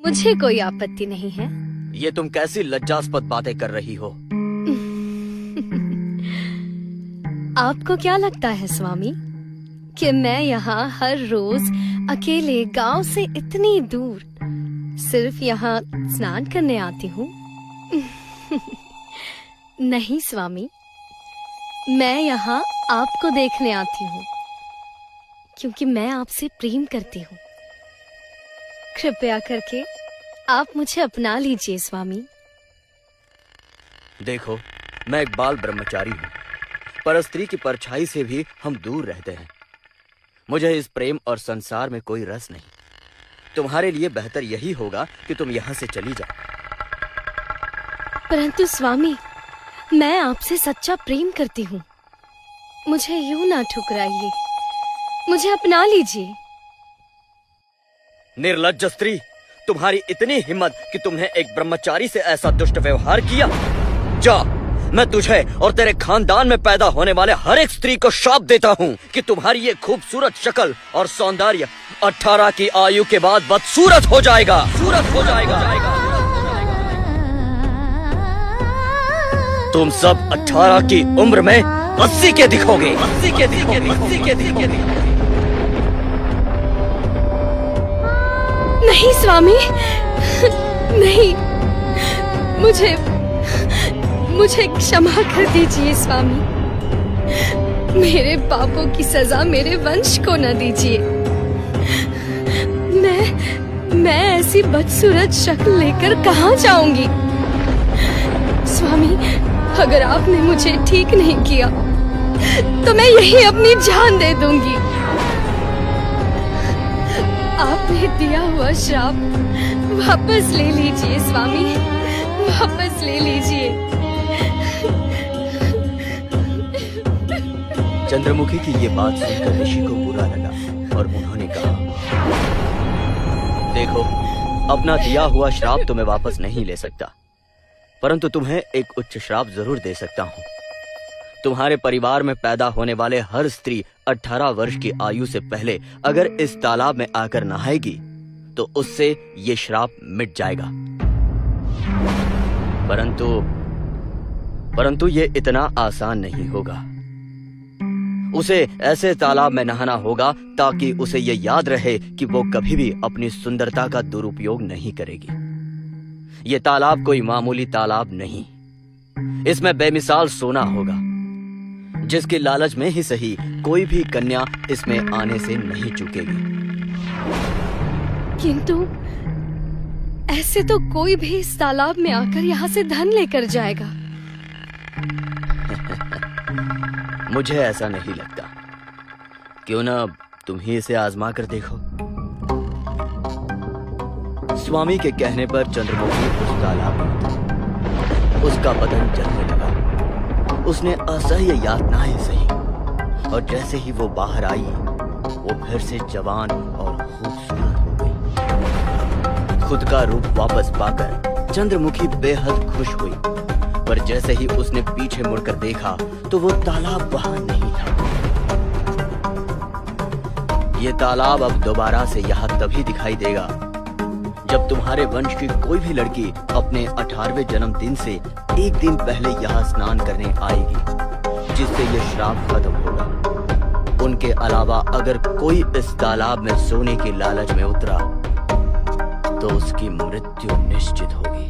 मुझे कोई आपत्ति नहीं है। ये तुम कैसी लज्जास्पद बातें कर रही हो? आपको क्या लगता है स्वामी कि मैं यहाँ हर रोज अकेले गांव से इतनी दूर सिर्फ यहाँ स्नान करने आती हूँ? नहीं स्वामी, मैं यहाँ आपको देखने आती हूँ क्योंकि मैं आपसे प्रेम करती हूँ। कृपया करके आप मुझे अपना लीजिए स्वामी। देखो, मैं एक बाल ब्रह्मचारी हूँ, पर स्त्री की परछाई से भी हम दूर रहते हैं। मुझे इस प्रेम और संसार में कोई रस नहीं। तुम्हारे लिए बेहतर यही होगा कि तुम यहाँ से चली जाओ। परंतु स्वामी, मैं आपसे सच्चा प्रेम करती हूँ। मुझे यूं ना ठुकराइए, मुझे अपना लीजिए। निर्लज्ज स्त्री, तुम्हारी इतनी हिम्मत कि तुमने एक ब्रह्मचारी से ऐसा दुष्ट व्यवहार किया? जा, मैं तुझे और तेरे खानदान में पैदा होने वाले हर एक स्त्री को शाप देता हूँ कि तुम्हारी ये खूबसूरत शक्ल और सौंदर्य 18 की आयु के बाद बदसूरत हो जाएगा। तुम सब 18 की उम्र में 80 के दिखोगे। नहीं स्वामी, नहीं, मुझे क्षमा कर दीजिए स्वामी। मेरे पापों की सजा मेरे वंश को न दीजिए। मैं ऐसी बदसूरत शक्ल लेकर कहाँ जाऊंगी? स्वामी, अगर आपने मुझे ठीक नहीं किया तो मैं यही अपनी जान दे दूंगी। आपने दिया हुआ श्राप वापस ले लीजिए स्वामी, वापस ले लीजिए। चंद्रमुखी की ये बात सुनकर ऋषि को बुरा लगा और उन्होंने कहा, देखो, अपना दिया हुआ श्राप तो मैं वापस नहीं ले सकता, परंतु तुम्हें एक उच्च श्राप जरूर दे सकता हूँ। तुम्हारे परिवार में पैदा होने वाले हर स्त्री 18 वर्ष की आयु से पहले अगर इस तालाब में आकर नहाएगी तो उससे ये श्राप मिट जाएगा। परंतु ये इतना आसान नहीं होगा। उसे ऐसे तालाब में नहाना होगा ताकि उसे ये याद रहे कि वो कभी भी अपनी सुंदरता का दुरुपयोग नहीं करेगी। ये तालाब कोई मामूली तालाब नहीं, इसमें बेमिसाल सोना होगा, जिसके लालच में ही सही कोई भी कन्या इसमें आने से नहीं चूकेगी। किंतु ऐसे तो कोई भी इस तालाब में आकर यहाँ से धन लेकर जाएगा। मुझे ऐसा नहीं लगता। क्यों ना तुम ही इसे आजमा कर देखो। स्वामी के कहने पर चंद्रमुखी उस तालाब में उतरी। उसका बदन जलने लगा। उसने असह्य यातनाएं सही और जैसे ही वो बाहर आई वो फिर से जवान और खूबसूरत हो गई। खुद का रूप वापस पाकर चंद्रमुखी बेहद खुश हुई, पर जैसे ही उसने पीछे मुड़कर देखा तो वो तालाब वहां नहीं था। ये तालाब अब दोबारा से यहाँ तभी दिखाई देगा जब तुम्हारे वंश की कोई भी लड़की अपने 18वें जन्मदिन से एक दिन पहले यहाँ स्नान करने आएगी, जिससे ये श्राप खत्म होगा। उनके अलावा अगर कोई इस तालाब में सोने के लालच में उतरा तो उसकी मृत्यु निश्चित होगी।